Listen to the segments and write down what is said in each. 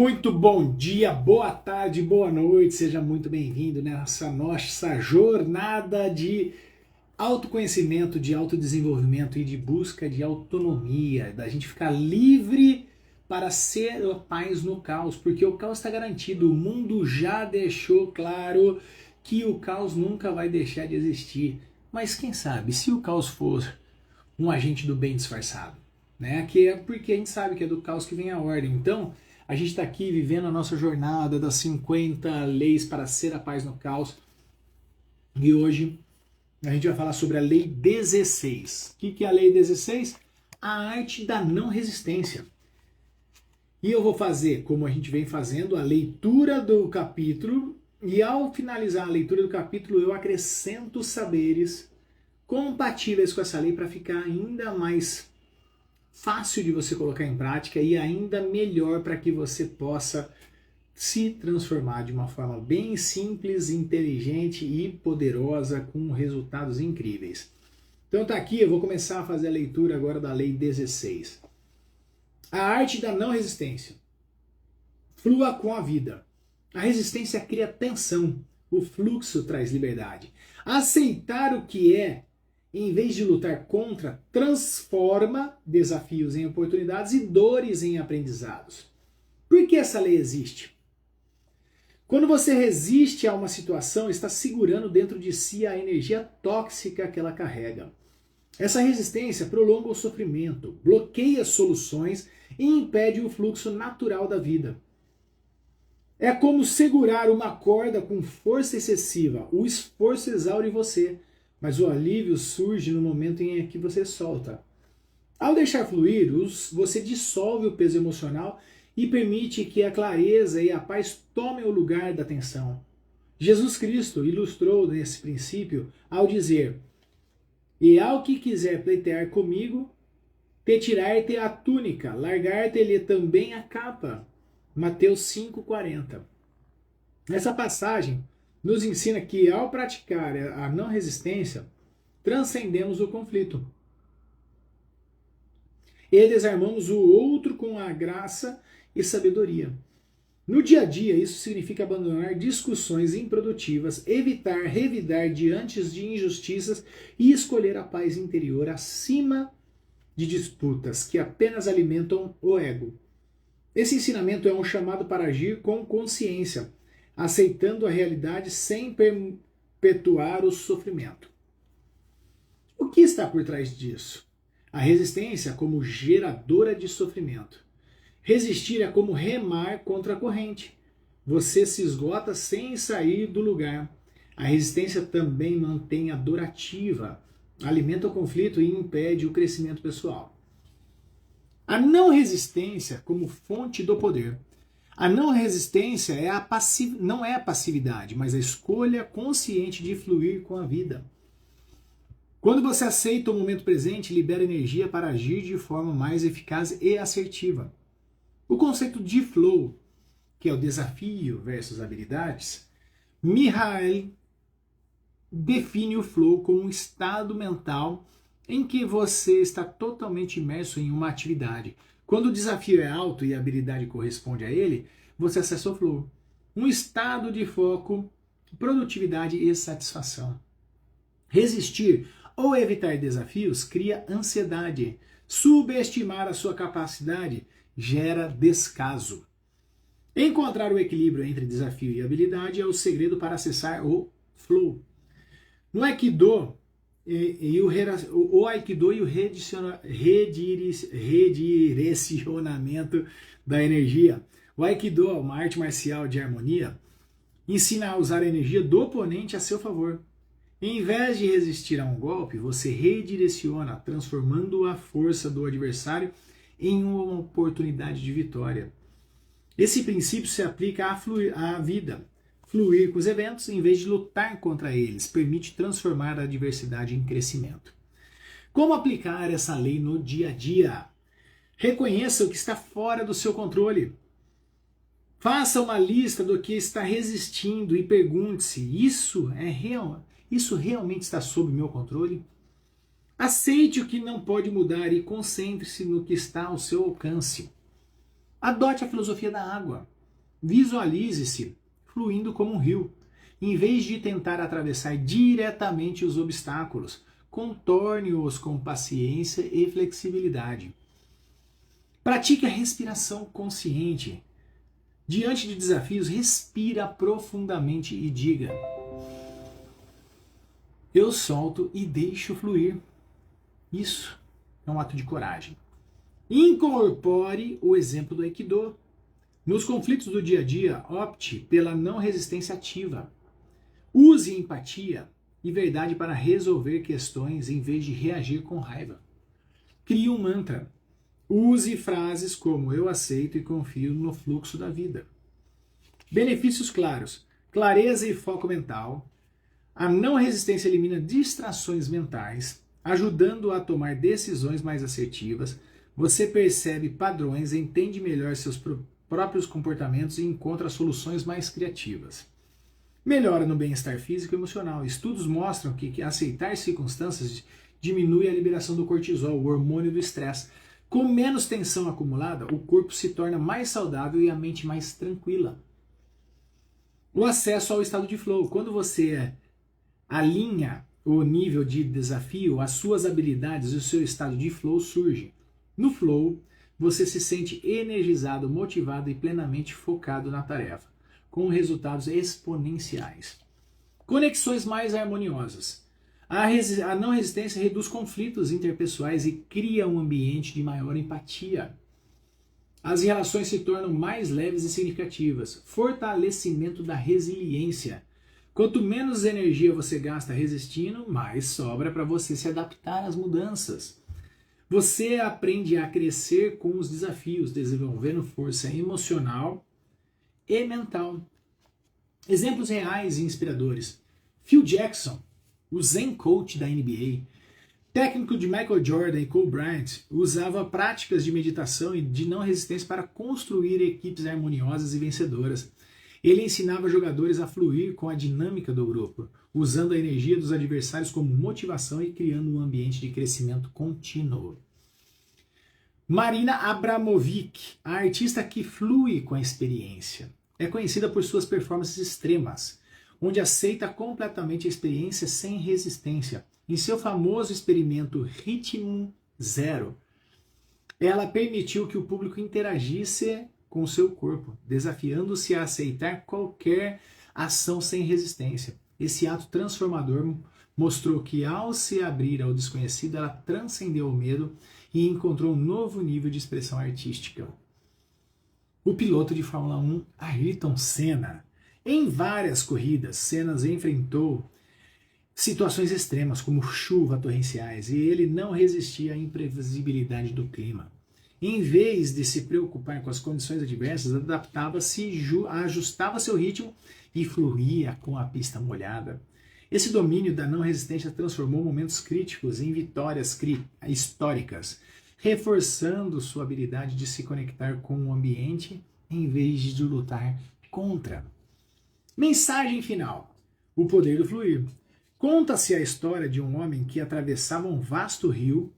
Muito bom dia, boa tarde, boa noite, seja muito bem-vindo nessa nossa jornada de autoconhecimento, de autodesenvolvimento e de busca de autonomia, da gente ficar livre para ser a paz no caos, porque o caos está garantido, o mundo já deixou claro que o caos nunca vai deixar de existir, mas quem sabe, se o caos for um agente do bem disfarçado, né? Que é porque a gente sabe que é do caos que vem a ordem, então a gente está aqui vivendo a nossa jornada das 50 leis para ser a paz no caos. E hoje a gente vai falar sobre a lei 16. O que é a lei 16? A arte da não resistência. E eu vou fazer, como a gente vem fazendo, a leitura do capítulo. E ao finalizar a leitura do capítulo, eu acrescento saberes compatíveis com essa lei para ficar ainda mais fácil de você colocar em prática e ainda melhor para que você possa se transformar de uma forma bem simples, inteligente e poderosa com resultados incríveis. Então tá aqui, eu vou começar a fazer a leitura agora da lei 16. A arte da não resistência. Flua com a vida. A resistência cria tensão, o fluxo traz liberdade. Aceitar o que é, em vez de lutar contra, transforma desafios em oportunidades e dores em aprendizados. Por que essa lei existe? Quando você resiste a uma situação, está segurando dentro de si a energia tóxica que ela carrega. Essa resistência prolonga o sofrimento, bloqueia soluções e impede o fluxo natural da vida. É como segurar uma corda com força excessiva. O esforço exaure você, mas o alívio surge no momento em que você solta. Ao deixar fluir, você dissolve o peso emocional e permite que a clareza e a paz tomem o lugar da tensão. Jesus Cristo ilustrou esse princípio ao dizer: "E ao que quiser pleitear comigo, te tirar-te a túnica, largar-te-lhe também a capa." Mateus 5,40. Essa passagem nos ensina que, ao praticar a não resistência, transcendemos o conflito e desarmamos o outro com a graça e sabedoria. No dia a dia, isso significa abandonar discussões improdutivas, evitar revidar diante de injustiças e escolher a paz interior acima de disputas que apenas alimentam o ego. Esse ensinamento é um chamado para agir com consciência, aceitando a realidade sem perpetuar o sofrimento. O que está por trás disso? A resistência como geradora de sofrimento. Resistir é como remar contra a corrente. Você se esgota sem sair do lugar. A resistência também mantém a dor ativa, alimenta o conflito e impede o crescimento pessoal. A não resistência como fonte do poder. A não resistência não é a passividade, mas a escolha consciente de fluir com a vida. Quando você aceita o momento presente, libera energia para agir de forma mais eficaz e assertiva. O conceito de flow, que é o desafio versus habilidades, Mihaly define o flow como um estado mental em que você está totalmente imerso em uma atividade. Quando o desafio é alto e a habilidade corresponde a ele, você acessa o flow. Um estado de foco, produtividade e satisfação. Resistir ou evitar desafios cria ansiedade. Subestimar a sua capacidade gera descaso. Encontrar o equilíbrio entre desafio e habilidade é o segredo para acessar o flow. No Aikido, o Aikido e o redirecionamento da energia. O Aikido, uma arte marcial de harmonia, ensina a usar a energia do oponente a seu favor. Em vez de resistir a um golpe, você redireciona, transformando a força do adversário em uma oportunidade de vitória. Esse princípio se aplica à vida. Fluir com os eventos, em vez de lutar contra eles, permite transformar a adversidade em crescimento. Como aplicar essa lei no dia a dia? Reconheça o que está fora do seu controle. Faça uma lista do que está resistindo e pergunte-se: isso é real? Isso realmente está sob meu controle? Aceite o que não pode mudar e concentre-se no que está ao seu alcance. Adote a filosofia da água. Visualize-se fluindo como um rio. Em vez de tentar atravessar diretamente os obstáculos, contorne-os com paciência e flexibilidade. Pratique a respiração consciente. Diante de desafios, respira profundamente e diga: eu solto e deixo fluir. Isso é um ato de coragem. Incorpore o exemplo do Aikido. Nos conflitos do dia a dia, opte pela não resistência ativa. Use empatia e verdade para resolver questões em vez de reagir com raiva. Crie um mantra. Use frases como eu aceito e confio no fluxo da vida. Benefícios claros: clareza e foco mental. A não resistência elimina distrações mentais, ajudando a tomar decisões mais assertivas. Você percebe padrões, entende melhor seus próprios comportamentos e encontra soluções mais criativas. Melhora no bem-estar físico e emocional. Estudos mostram que aceitar circunstâncias diminui a liberação do cortisol, o hormônio do estresse. Com menos tensão acumulada, o corpo se torna mais saudável e a mente mais tranquila. O acesso ao estado de flow. Quando você alinha o nível de desafio, as suas habilidades e o seu estado de flow surge. No flow, você se sente energizado, motivado e plenamente focado na tarefa, com resultados exponenciais. Conexões mais harmoniosas. A não resistência reduz conflitos interpessoais e cria um ambiente de maior empatia. As relações se tornam mais leves e significativas. Fortalecimento da resiliência. Quanto menos energia você gasta resistindo, mais sobra para você se adaptar às mudanças. Você aprende a crescer com os desafios, desenvolvendo força emocional e mental. Exemplos reais e inspiradores. Phil Jackson, o Zen Coach da NBA, técnico de Michael Jordan e Kobe Bryant, usava práticas de meditação e de não resistência para construir equipes harmoniosas e vencedoras. Ele ensinava jogadores a fluir com a dinâmica do grupo, usando a energia dos adversários como motivação e criando um ambiente de crescimento contínuo. Marina Abramovic, a artista que flui com a experiência, é conhecida por suas performances extremas, onde aceita completamente a experiência sem resistência. Em seu famoso experimento Ritmo Zero, ela permitiu que o público interagisse com o seu corpo, desafiando-se a aceitar qualquer ação sem resistência. Esse ato transformador mostrou que, ao se abrir ao desconhecido, ela transcendeu o medo e encontrou um novo nível de expressão artística. O piloto de Fórmula 1, Ayrton Senna. Em várias corridas, Senna enfrentou situações extremas, como chuva torrenciais, e ele não resistia à imprevisibilidade do clima. Em vez de se preocupar com as condições adversas, adaptava-se, ajustava seu ritmo e fluía com a pista molhada. Esse domínio da não resistência transformou momentos críticos em vitórias históricas, reforçando sua habilidade de se conectar com o ambiente em vez de lutar contra. Mensagem final: o poder do fluir. Conta-se a história de um homem que atravessava um vasto rio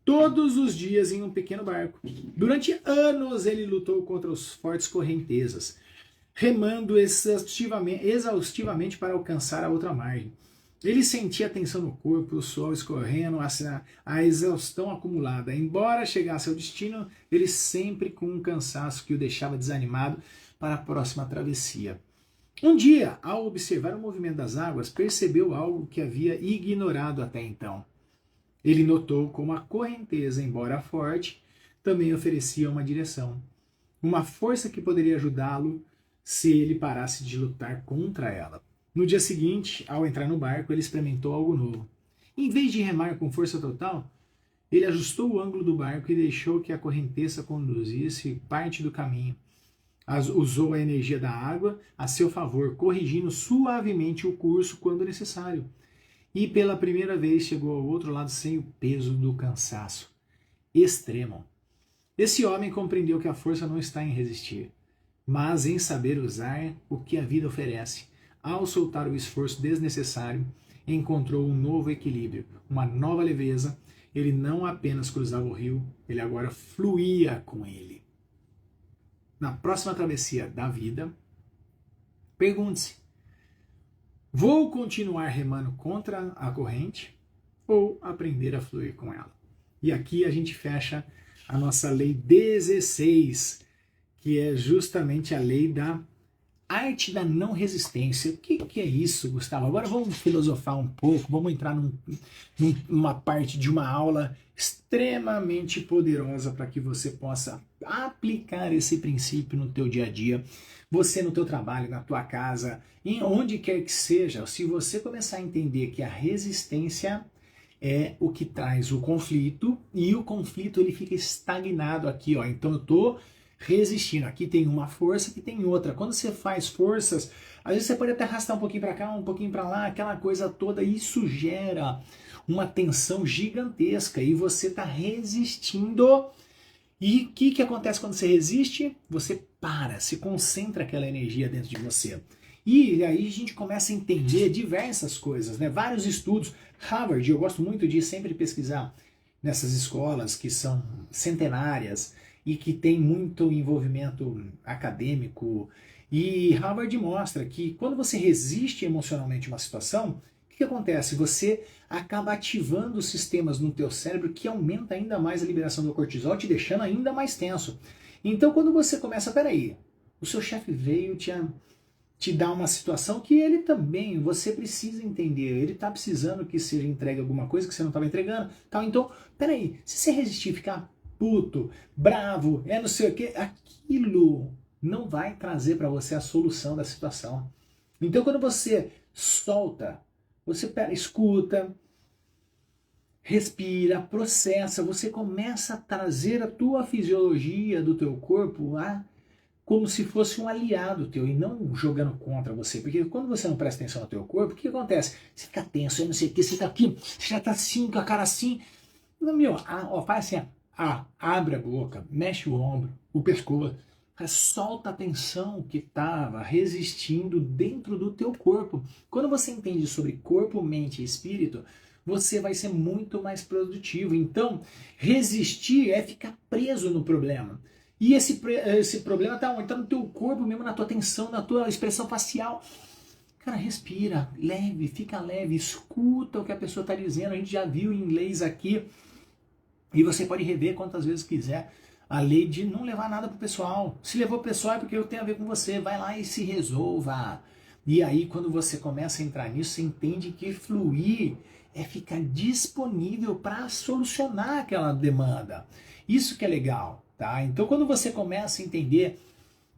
todos os dias em um pequeno barco. Durante anos ele lutou contra as fortes correntezas, remando exaustivamente para alcançar a outra margem. Ele sentia a tensão no corpo, o suor escorrendo, a exaustão acumulada. Embora chegasse ao destino, ele sempre com um cansaço que o deixava desanimado para a próxima travessia. Um dia, ao observar o movimento das águas, percebeu algo que havia ignorado até então. Ele notou como a correnteza, embora forte, também oferecia uma direção, uma força que poderia ajudá-lo se ele parasse de lutar contra ela. No dia seguinte, ao entrar no barco, ele experimentou algo novo. Em vez de remar com força total, ele ajustou o ângulo do barco e deixou que a correnteza conduzisse parte do caminho. Usou a energia da água a seu favor, corrigindo suavemente o curso quando necessário. E pela primeira vez chegou ao outro lado sem o peso do cansaço extremo. Esse homem compreendeu que a força não está em resistir, mas em saber usar o que a vida oferece. Ao soltar o esforço desnecessário, encontrou um novo equilíbrio, uma nova leveza. Ele não apenas cruzava o rio, ele agora fluía com ele. na próxima travessia da vida, pergunte-se: vou continuar remando contra a corrente ou aprender a fluir com ela? E aqui a gente fecha a nossa lei 16, que é justamente a lei da arte da não resistência. O que é isso, Gustavo? Agora vamos filosofar um pouco, vamos entrar numa parte de uma aula extremamente poderosa para que você possa aplicar esse princípio no teu dia a dia, você no teu trabalho, na tua casa, em onde quer que seja. Se você começar a entender que a resistência é o que traz o conflito, e o conflito ele fica estagnado aqui, ó. Então eu tô resistindo. Aqui tem uma força, aqui tem outra. Quando você faz forças, às vezes você pode até arrastar um pouquinho para cá, um pouquinho para lá, aquela coisa toda. Isso gera uma tensão gigantesca e você está resistindo. E o que acontece quando você resiste? Você para, se concentra aquela energia dentro de você. E aí a gente começa a entender diversas coisas, né? Vários estudos. Harvard, eu gosto muito de sempre pesquisar nessas escolas que são centenárias e que tem muito envolvimento acadêmico. E Harvard mostra que quando você resiste emocionalmente a uma situação, o que acontece? Você acaba ativando sistemas no teu cérebro que aumenta ainda mais a liberação do cortisol, te deixando ainda mais tenso. Então quando você começa, peraí, o seu chefe veio te dar uma situação que ele também, você precisa entender, ele está precisando que seja entregue alguma coisa que você não estava entregando, tal. Então, peraí, se você resistir, ficar puto, bravo, não sei o que, aquilo não vai trazer para você a solução da situação. Então quando você solta, você escuta, respira, processa, você começa a trazer a tua fisiologia do teu corpo como se fosse um aliado teu e não jogando contra você. Porque quando você não presta atenção no teu corpo, o que acontece? Você fica tenso, não sei o que, você tá aqui, você já tá assim, com a cara assim. Meu, faz assim, abre a boca, mexe o ombro, o pescoço, solta a tensão que estava resistindo dentro do teu corpo. Quando você entende sobre corpo, mente e espírito, você vai ser muito mais produtivo. Então, resistir é ficar preso no problema. E esse problema está onde? Está no teu corpo mesmo, na tua tensão, na tua expressão facial. Cara, respira, leve, fica leve, escuta o que a pessoa está dizendo. A gente já viu em inglês aqui, e você pode rever quantas vezes quiser, a lei de não levar nada pro pessoal. Se levou pro pessoal é porque eu tenho a ver com você. Vai lá e se resolva. E aí, quando você começa a entrar nisso, você entende que fluir é ficar disponível para solucionar aquela demanda. Isso que é legal, tá? Então, quando você começa a entender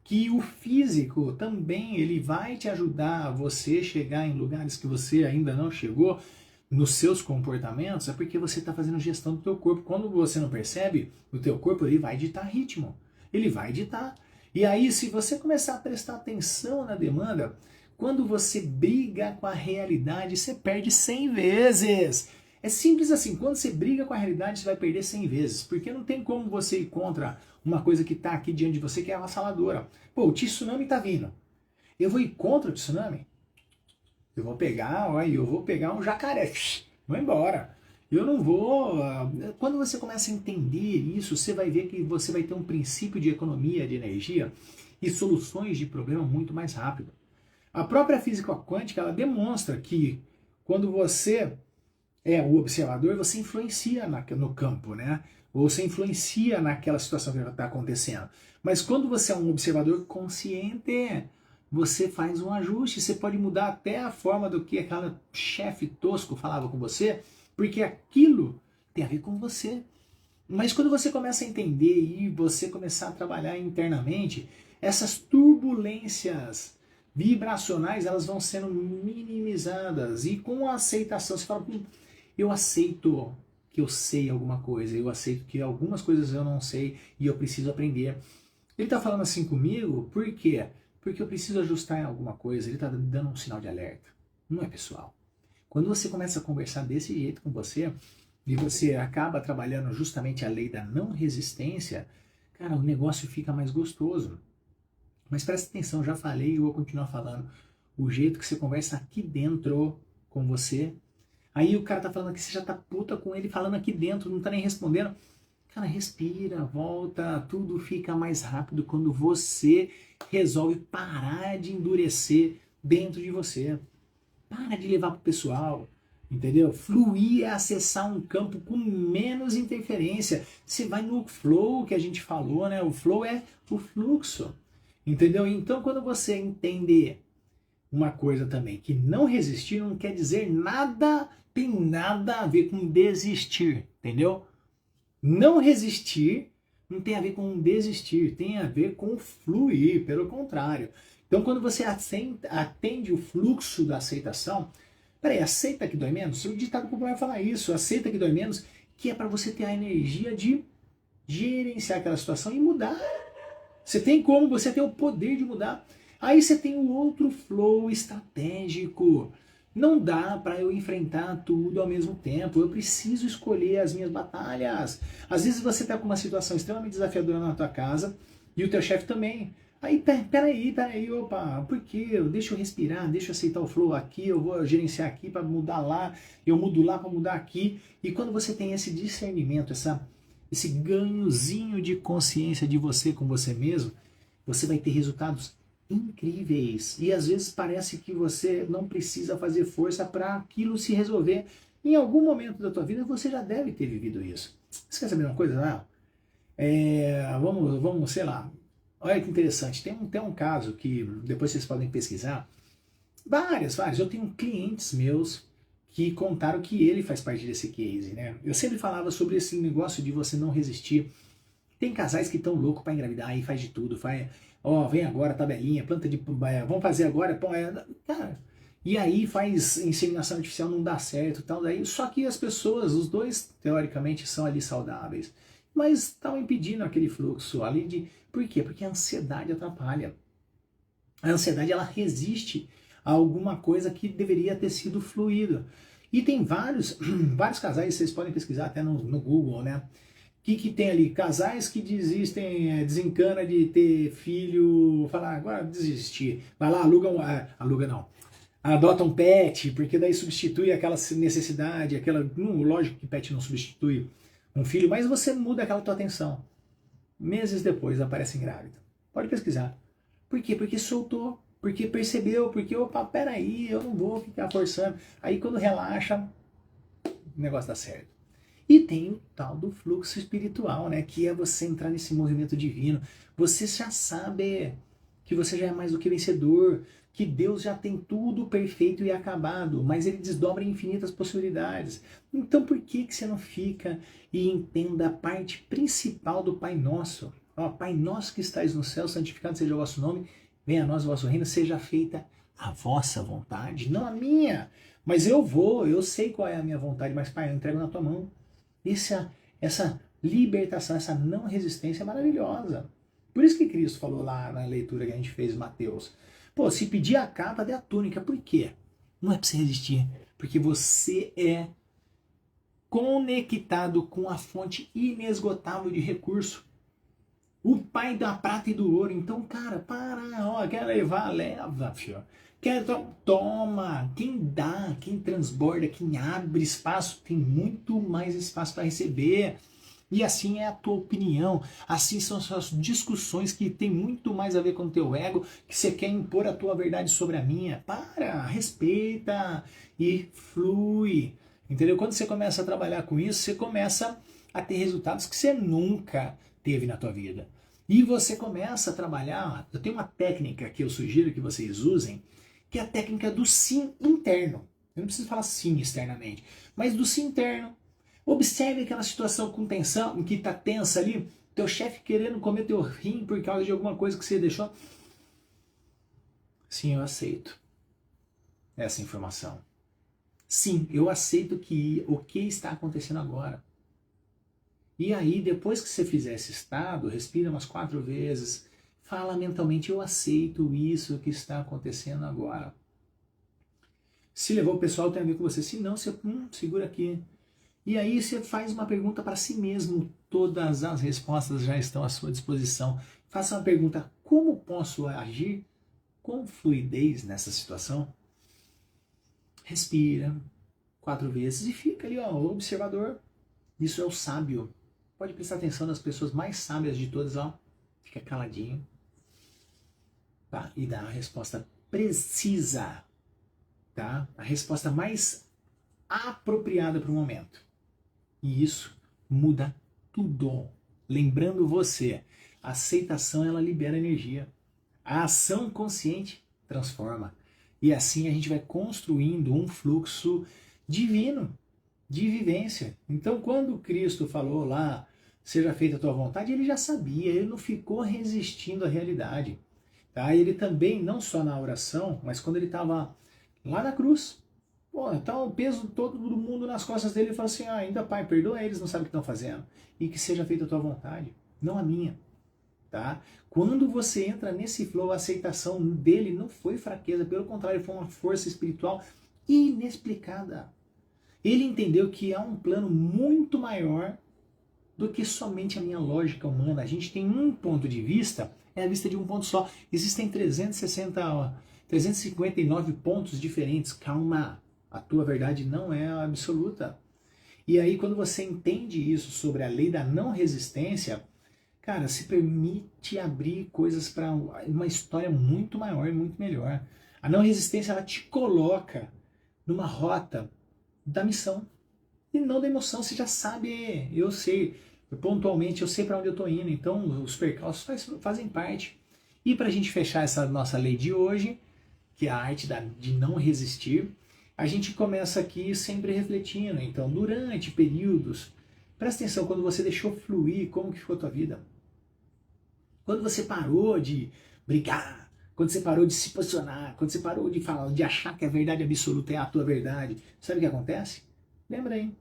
que o físico também ele vai te ajudar a você chegar em lugares que você ainda não chegou, nos seus comportamentos, é porque você está fazendo gestão do teu corpo. Quando você não percebe, o teu corpo ele vai ditar ritmo. Ele vai ditar. E aí, se você começar a prestar atenção na demanda, quando você briga com a realidade, você perde 100 vezes. É simples assim. Quando você briga com a realidade, você vai perder 100 vezes. Porque não tem como você ir contra uma coisa que está aqui diante de você, que é avassaladora. Pô, o tsunami está vindo. Eu vou ir contra o tsunami? Eu vou pegar um jacaré, vou embora. Eu não vou... Quando você começa a entender isso, você vai ver que você vai ter um princípio de economia de energia e soluções de problema muito mais rápido. A própria física quântica, ela demonstra que quando você é o observador, você influencia no campo, né? Ou você influencia naquela situação que está acontecendo. Mas quando você é um observador consciente, você faz um ajuste, você pode mudar até a forma do que aquele chefe tosco falava com você, porque aquilo tem a ver com você. Mas quando você começa a entender e você começar a trabalhar internamente, essas turbulências vibracionais, elas vão sendo minimizadas. E com a aceitação, você fala, eu aceito que eu sei alguma coisa, eu aceito que algumas coisas eu não sei e eu preciso aprender. Ele está falando assim comigo, por quê? Porque eu preciso ajustar em alguma coisa, ele está dando um sinal de alerta. Não é pessoal. Quando você começa a conversar desse jeito com você, e você acaba trabalhando justamente a lei da não resistência, cara, o negócio fica mais gostoso. Mas presta atenção, já falei e vou continuar falando. O jeito que você conversa aqui dentro com você, aí o cara tá falando que você já tá puta com ele falando aqui dentro, não tá nem respondendo. Cara, respira, volta, tudo fica mais rápido quando você resolve parar de endurecer dentro de você. Para de levar pro pessoal, entendeu? Fluir é acessar um campo com menos interferência. Você vai no flow que a gente falou, né? O flow é o fluxo, entendeu? Então, quando você entender uma coisa também, que não resistir não quer dizer nada, tem nada a ver com desistir, entendeu? Não resistir não tem a ver com desistir, tem a ver com fluir, pelo contrário. Então, quando você atende o fluxo da aceitação, peraí, aceita que dói menos? O ditado popular fala isso, aceita que dói menos, que é para você ter a energia de gerenciar aquela situação e mudar. Você tem como, você tem o poder de mudar. Aí você tem o outro flow estratégico. Não dá para eu enfrentar tudo ao mesmo tempo. Eu preciso escolher as minhas batalhas. Às vezes você está com uma situação extremamente desafiadora na tua casa e o teu chefe também. Aí, peraí, opa, por quê? Deixa eu respirar, deixa eu aceitar o flow aqui, eu vou gerenciar aqui para mudar lá, eu mudo lá para mudar aqui. E quando você tem esse discernimento, esse ganhozinho de consciência de você com você mesmo, você vai ter resultados incríveis. E às vezes parece que você não precisa fazer força para aquilo se resolver. Em algum momento da tua vida você já deve ter vivido isso. Você quer saber uma coisa? Vamos, sei lá. Olha que interessante. Tem um caso que depois vocês podem pesquisar. Várias. Eu tenho clientes meus que contaram que ele faz parte desse case, né? Eu sempre falava sobre esse negócio de você não resistir. Tem casais que estão loucos para engravidar e faz de tudo, vem agora tabelinha, planta de, vamos fazer agora, cara. E aí faz inseminação artificial, não dá certo, tal daí. Só que as pessoas, os dois teoricamente são ali saudáveis, mas estão impedindo aquele fluxo ali de, por quê? Porque a ansiedade atrapalha. A ansiedade ela resiste a alguma coisa que deveria ter sido fluido. E tem vários casais, vocês podem pesquisar até no Google, né? Que tem ali? Casais que desistem, desencana de ter filho, fala, agora desistir. Vai lá, aluga não. Adota um pet, porque daí substitui aquela necessidade, lógico que pet não substitui um filho, mas você muda aquela tua atenção. Meses depois aparece grávida. Pode pesquisar. Por quê? Porque soltou, porque percebeu, porque, opa, peraí, eu não vou ficar forçando. Aí quando relaxa, o negócio dá certo. E tem o tal do fluxo espiritual, né? Que é você entrar nesse movimento divino. Você já sabe que você já é mais do que vencedor, que Deus já tem tudo perfeito e acabado, mas Ele desdobra infinitas possibilidades. Então por que você não fica e entenda a parte principal do Pai Nosso? Ó, Pai Nosso que estais no céu, santificado seja o vosso nome, venha a nós o vosso reino, seja feita a vossa vontade, não a minha. Mas eu sei qual é a minha vontade, mas Pai, eu entrego na tua mão. Essa libertação, essa não resistência é maravilhosa. Por isso que Cristo falou lá na leitura que a gente fez, Mateus. Pô, se pedir a capa, dê a túnica. Por quê? Não é para você resistir. Porque você é conectado com a fonte inesgotável de recurso. O Pai da prata e do ouro. Então, cara, quer levar, leva, filho. Toma. Quem dá, quem transborda, quem abre espaço, tem muito mais espaço para receber. E assim é a tua opinião, assim são as suas discussões que tem muito mais a ver com o teu ego, que você quer impor a tua verdade sobre a minha. Respeita e flui. Entendeu? Quando você começa a trabalhar com isso, você começa a ter resultados que você nunca teve na tua vida. E você começa a trabalhar, eu tenho uma técnica que eu sugiro que vocês usem, que é a técnica do sim interno. Eu não preciso falar sim externamente, mas do sim interno. Observe aquela situação com tensão, que está tensa ali, teu chefe querendo comer teu rim por causa de alguma coisa que você deixou. Sim, eu aceito essa informação. Sim, eu aceito o que está acontecendo agora. E aí, depois que você fizer esse estado, respira umas 4 vezes, fala mentalmente, eu aceito isso que está acontecendo agora. Se levou o pessoal, tem a ver com você. Se não, você segura aqui. E aí você faz uma pergunta para si mesmo. Todas as respostas já estão à sua disposição. Faça uma pergunta, como posso agir com fluidez nessa situação? Respira 4 vezes e fica ali, ó, observador. Isso é o sábio. Pode prestar atenção nas pessoas mais sábias de todas, ó. Fica caladinho. Tá? E dá a resposta precisa. Tá? A resposta mais apropriada para o momento. E isso muda tudo. Lembrando você, a aceitação ela libera energia. A ação consciente transforma. E assim a gente vai construindo um fluxo divino de vivência. Então, quando Cristo falou lá, seja feita a tua vontade, ele já sabia, ele não ficou resistindo à realidade. Tá? Ele também, não só na oração, mas quando ele estava lá na cruz, então o peso todo do mundo nas costas dele, ele falou assim, ainda Pai, perdoa eles, não sabem o que estão fazendo. E que seja feita a tua vontade, não a minha. Tá? Quando você entra nesse flow, a aceitação dele não foi fraqueza, pelo contrário, foi uma força espiritual inexplicada. Ele entendeu que há um plano muito maior do que somente a minha lógica humana. A gente tem um ponto de vista, é a vista de um ponto só. Existem 359 pontos diferentes. Calma, a tua verdade não é a absoluta. E aí quando você entende isso sobre a lei da não resistência, cara, se permite abrir coisas para uma história muito maior e muito melhor. A não resistência, ela te coloca numa rota da missão e não da emoção. Você já sabe, eu sei, pontualmente eu sei para onde eu estou indo, então os percalços fazem parte. E para a gente fechar essa nossa lei de hoje, que é a arte de não resistir, a gente começa aqui sempre refletindo. Então, durante períodos, presta atenção, quando você deixou fluir, como que ficou a tua vida? Quando você parou de brigar, quando você parou de se posicionar, quando você parou de falar, de achar que a verdade absoluta é a tua verdade, sabe o que acontece? Lembra aí.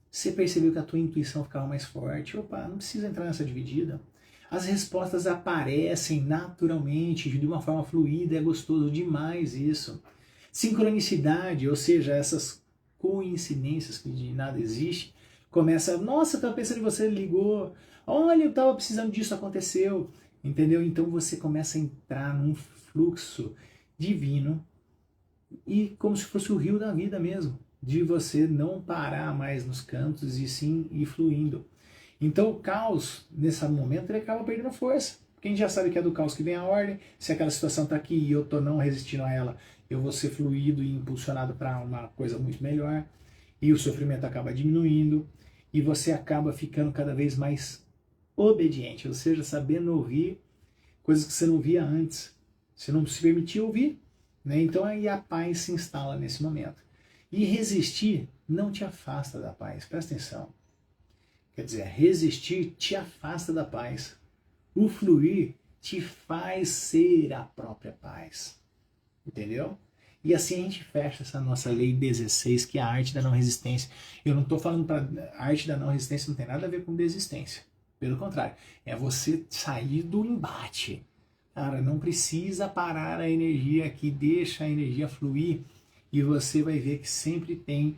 Você percebeu que a tua intuição ficava mais forte. Opa, não precisa entrar nessa dividida. As respostas aparecem naturalmente, de uma forma fluida, é gostoso demais isso. Sincronicidade, ou seja, essas coincidências que de nada existe, começa, nossa, eu estava pensando em você, ligou, olha, eu estava precisando disso, aconteceu, entendeu? Então você começa a entrar num fluxo divino e como se fosse o rio da vida mesmo, de você não parar mais nos cantos e sim ir fluindo. Então o caos, nesse momento, ele acaba perdendo força. Porque a gente já sabe que é do caos que vem a ordem. Se aquela situação está aqui e eu estou não resistindo a ela, eu vou ser fluido e impulsionado para uma coisa muito melhor. E o sofrimento acaba diminuindo. E você acaba ficando cada vez mais obediente. Ou seja, sabendo ouvir coisas que você não via antes. Você não se permitia ouvir. Né? Então aí a paz se instala nesse momento. E resistir não te afasta da paz. Presta atenção. Quer dizer, resistir te afasta da paz. O fluir te faz ser a própria paz. Entendeu? E assim a gente fecha essa nossa lei 16, que é a arte da não resistência. Eu não estou falando para a arte da não resistência, não tem nada a ver com desistência. Pelo contrário, é você sair do embate. Cara, não precisa parar a energia aqui, deixa a energia fluir e você vai ver que sempre tem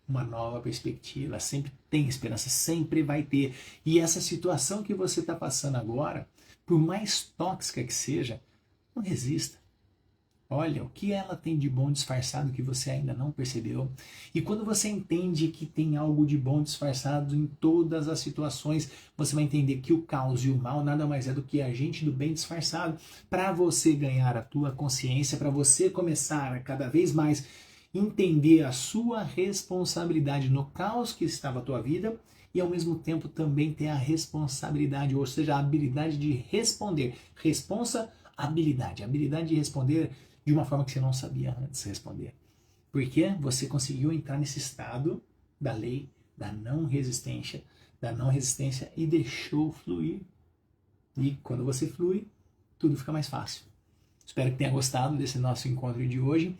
uma nova perspectiva, sempre tem esperança, sempre vai ter. E essa situação que você está passando agora, por mais tóxica que seja, não resista. Olha, o que ela tem de bom disfarçado que você ainda não percebeu. E quando você entende que tem algo de bom disfarçado em todas as situações, você vai entender que o caos e o mal nada mais é do que agente do bem disfarçado. Para você ganhar a tua consciência, para você começar a cada vez mais entender a sua responsabilidade no caos que estava a tua vida e ao mesmo tempo também ter a responsabilidade, ou seja, a habilidade de responder. Responsabilidade, a habilidade de responder de uma forma que você não sabia antes responder. Porque você conseguiu entrar nesse estado da lei da não resistência e deixou fluir. E quando você flui, tudo fica mais fácil. Espero que tenha gostado desse nosso encontro de hoje.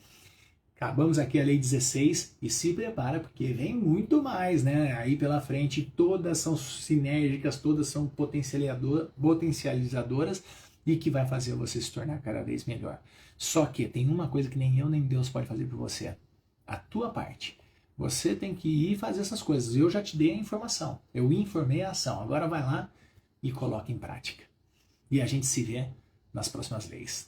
Acabamos aqui a lei 16 e se prepara porque vem muito mais, né? Aí pela frente, todas são sinérgicas, todas são potencializadoras e que vai fazer você se tornar cada vez melhor. Só que tem uma coisa que nem eu nem Deus pode fazer por você. A tua parte. Você tem que ir fazer essas coisas. Eu já te dei a informação. Eu informei a ação. Agora vai lá e coloca em prática. E a gente se vê nas próximas leis.